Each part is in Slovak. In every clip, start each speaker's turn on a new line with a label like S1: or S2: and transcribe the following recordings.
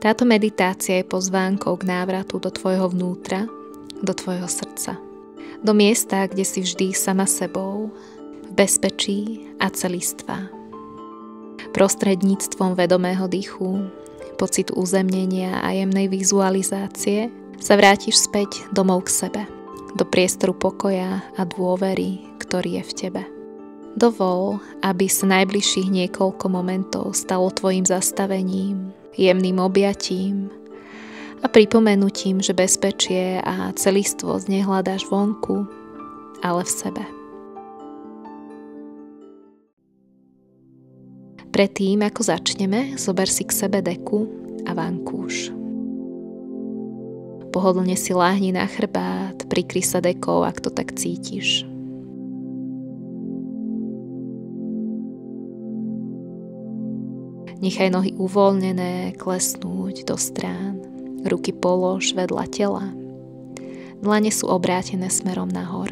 S1: Táto meditácia je pozvánkou k návratu do tvojho vnútra, do tvojho srdca. Do miesta, kde si vždy sama sebou, v bezpečí a celistvá. Prostredníctvom vedomého dýchu, pocitu uzemnenia a jemnej vizualizácie sa vrátiš späť domov k sebe, do priestoru pokoja a dôvery, ktorý je v tebe. Dovol, aby sa najbližších niekoľko momentov stalo tvojim zastavením, jemným objatím a pripomenutím, že bezpečie a celistvosť nehľadáš vonku, ale v sebe. Predtým, ako začneme, zober si k sebe deku a vankúš. Pohodlne si láhni na chrbát, prikry sa dekou, ak to tak cítiš. Nechaj nohy uvoľnené klesnúť do strán. Ruky polož vedľa tela. Dlane sú obrátené smerom nahor.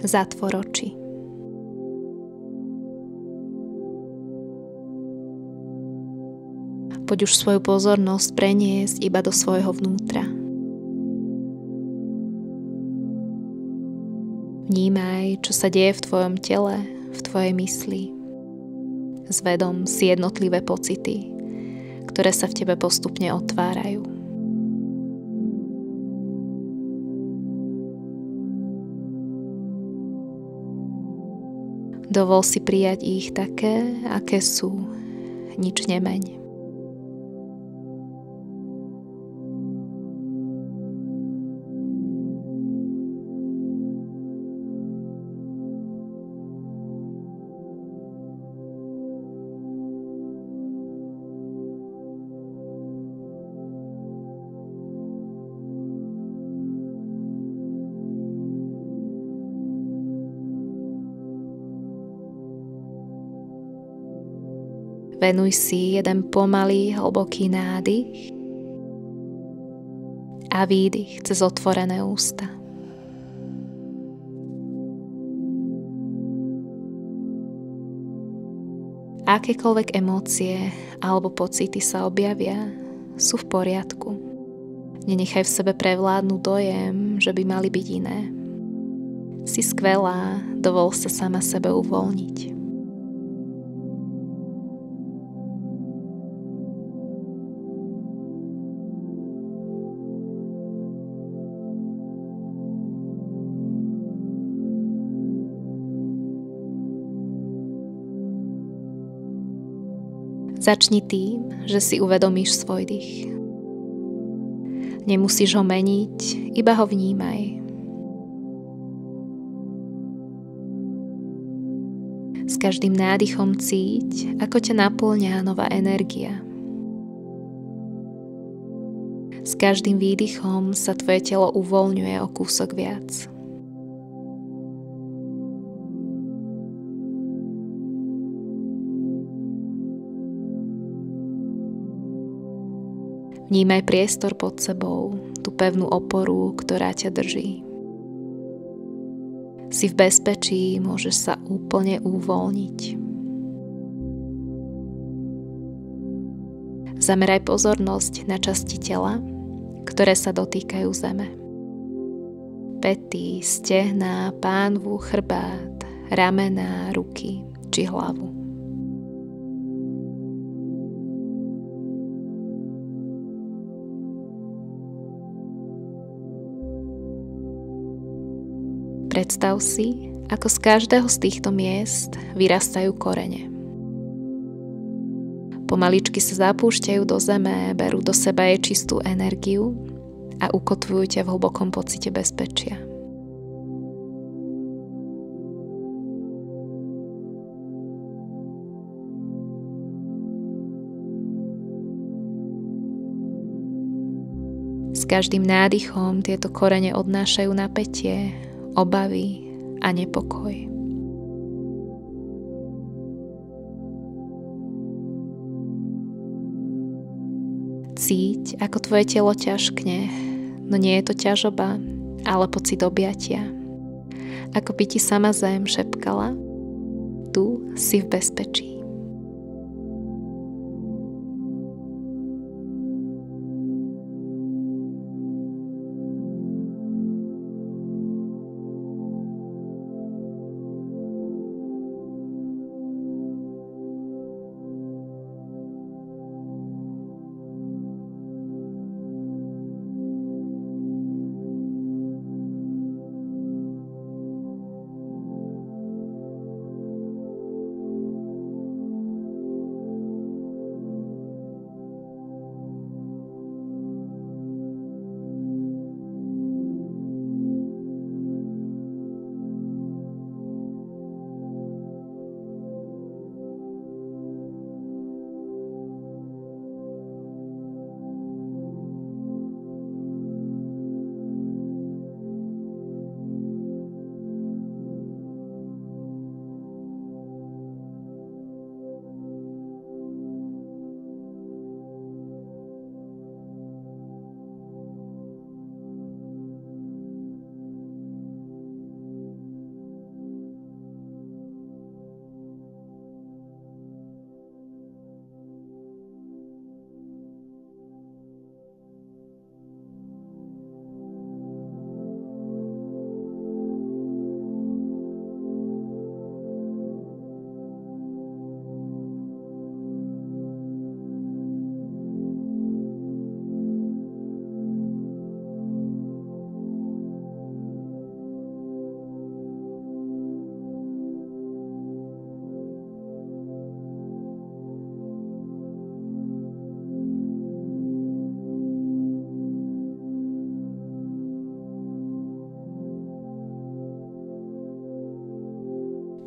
S1: Zatvor oči. Poď už svoju pozornosť preniesť iba do svojho vnútra. Vnímaj, čo sa deje v tvojom tele, v tvojej mysli. Zvedom si jednotlivé pocity, ktoré sa v tebe postupne otvárajú. Dovol si prijať ich také, aké sú. Nič nemeň. Venuj si jeden pomalý, hlboký nádych a výdych cez otvorené ústa. Akékoľvek emócie alebo pocity sa objavia, sú v poriadku. Nenechaj v sebe prevládnuť dojem, že by mali byť iné. Si skvelá, dovol sa sama sebe uvoľniť. Začni tým, že si uvedomíš svoj dých. Nemusíš ho meniť, iba ho vnímaj. S každým nádychom cíť, ako ťa napĺňa nová energia. S každým výdychom sa tvoje telo uvoľňuje o kúsok viac. Vnímaj priestor pod sebou, tú pevnú oporu, ktorá ťa drží. Si v bezpečí, môžeš sa úplne uvoľniť. Zameraj pozornosť na časti tela, ktoré sa dotýkajú zeme. Päty, stehná, pánvu, chrbát, ramená, ruky či hlavu. Predstav si, ako z každého z týchto miest vyrastajú korene. Pomaličky sa zapúšťajú do zeme, berú do seba jej čistú energiu a ukotvujú ťa v hlbokom pocite bezpečia. S každým nádychom tieto korene odnášajú napätie, obavy a nepokoj. Cíť, ako tvoje telo ťažkne, no nie je to ťažoba, ale pocit objatia. Ako by ti sama zem šepkala, tu si v bezpečí.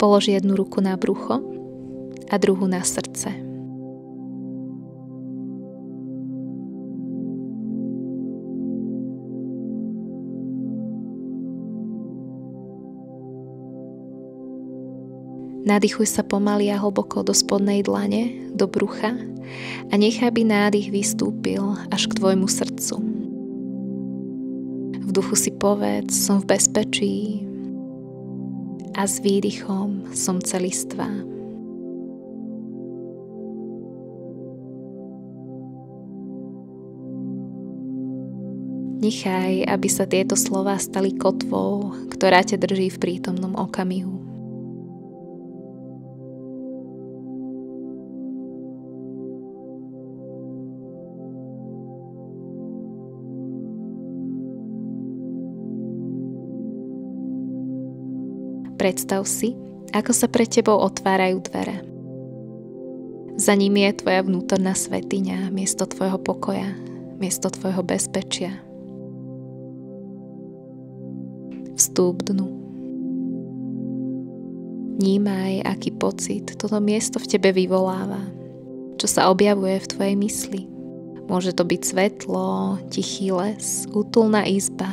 S1: Polož jednu ruku na brucho a druhú na srdce. Nadýchuj sa pomaly a hlboko do spodnej dlane, do brucha a nechaj, aby nádych vystúpil až k tvojmu srdcu. V duchu si povedz, som v bezpečí, a s výdychom som celistvá. Nechaj, aby sa tieto slová stali kotvou, ktorá ťa drží v prítomnom okamihu. Predstav si, ako sa pred tebou otvárajú dvere. Za nimi je tvoja vnútorná svätyňa, miesto tvojho pokoja, miesto tvojho bezpečia. Vstúp dnu. Vnímaj, aký pocit toto miesto v tebe vyvoláva, čo sa objavuje v tvojej mysli. Môže to byť svetlo, tichý les, útulná izba,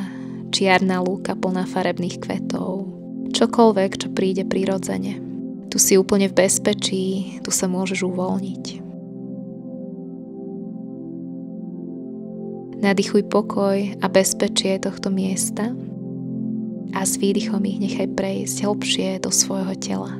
S1: čiarna lúka plná farebných kvetov. Čokoľvek, čo príde prirodzene. Tu si úplne v bezpečí, tu sa môžeš uvoľniť. Nadýchuj pokoj a bezpečie tohto miesta a s výdychom ich nechaj prejsť hlbšie do svojho tela.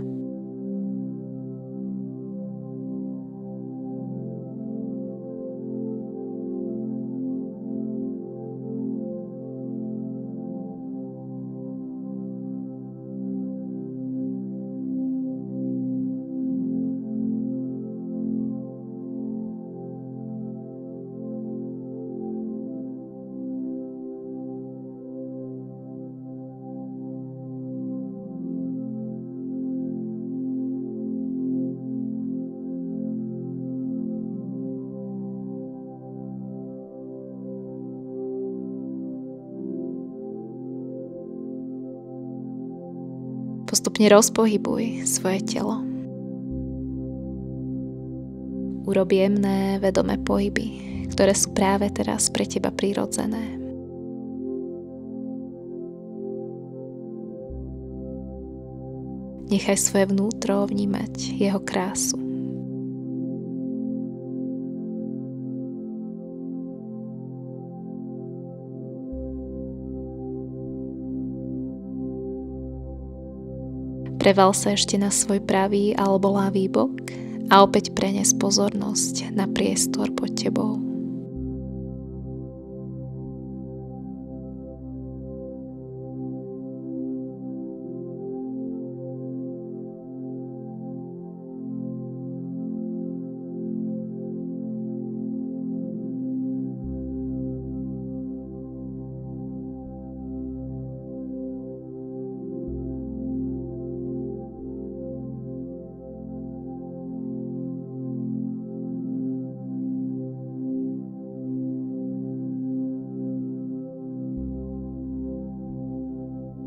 S1: Postupne rozpohybuj svoje telo. Urob jemné, vedomé pohyby, ktoré sú práve teraz pre teba prirodzené. Nechaj svoje vnútro vnímať jeho krásu. Preval sa ešte na svoj pravý alebo ľavý bok a opäť prenes pozornosť na priestor pod tebou.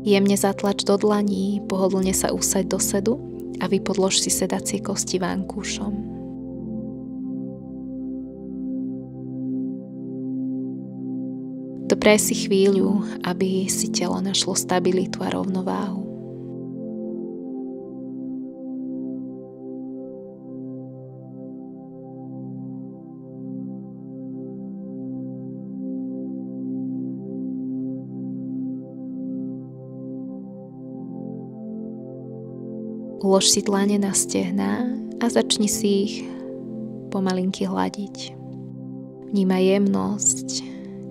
S1: Jemne zatlač do dlaní, pohodlne sa usaď do sedu a vypodlož si sedacie kosti vankúšom. Dopraj si chvíľu, aby si telo našlo stabilitu a rovnováhu. Ulož si dlane na stehná a začni si ich pomalinky hladiť. Vnímaj jemnosť,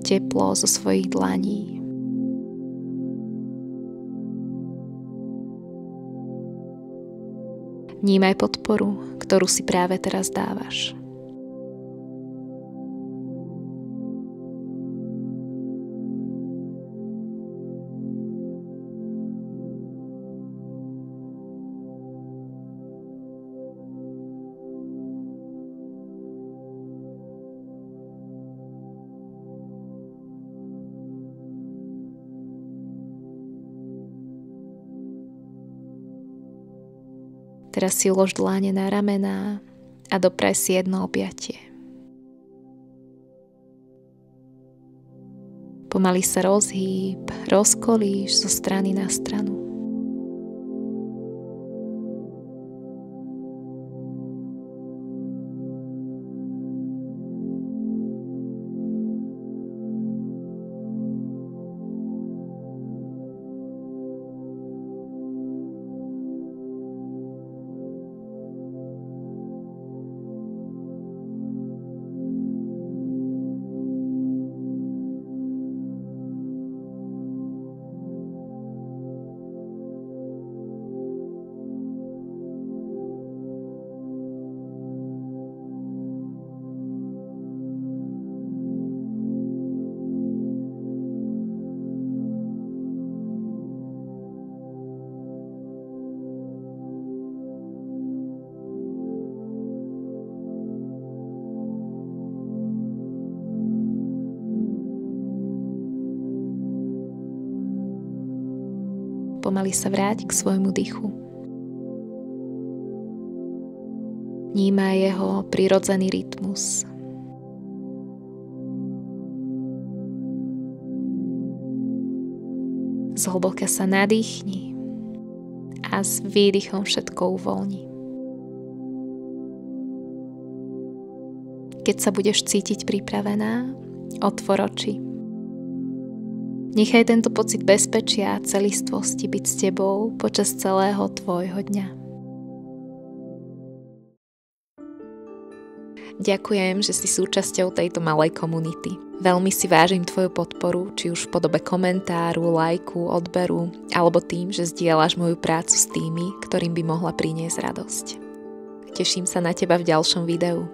S1: teplo zo svojich dlaní. Vnímaj podporu, ktorú si práve teraz dávaš. Teraz si ulož dlane na ramená a dopraj si jedno objatie. Pomaly sa rozhýb, rozkolíš zo strany na stranu. Pomaly sa vráť k svojmu dychu. Vnímaj jeho prirodzený rytmus. Zhlboka sa nadýchni a s výdychom všetko uvoľni. Keď sa budeš cítiť pripravená, otvor oči. Nechaj tento pocit bezpečia a celistvosti byť s tebou počas celého tvojho dňa. Ďakujem, že si súčasťou tejto malej komunity. Veľmi si vážim tvoju podporu, či už v podobe komentáru, lajku, odberu, alebo tým, že zdieľaš moju prácu s tými, ktorým by mohla priniesť radosť. Teším sa na teba v ďalšom videu.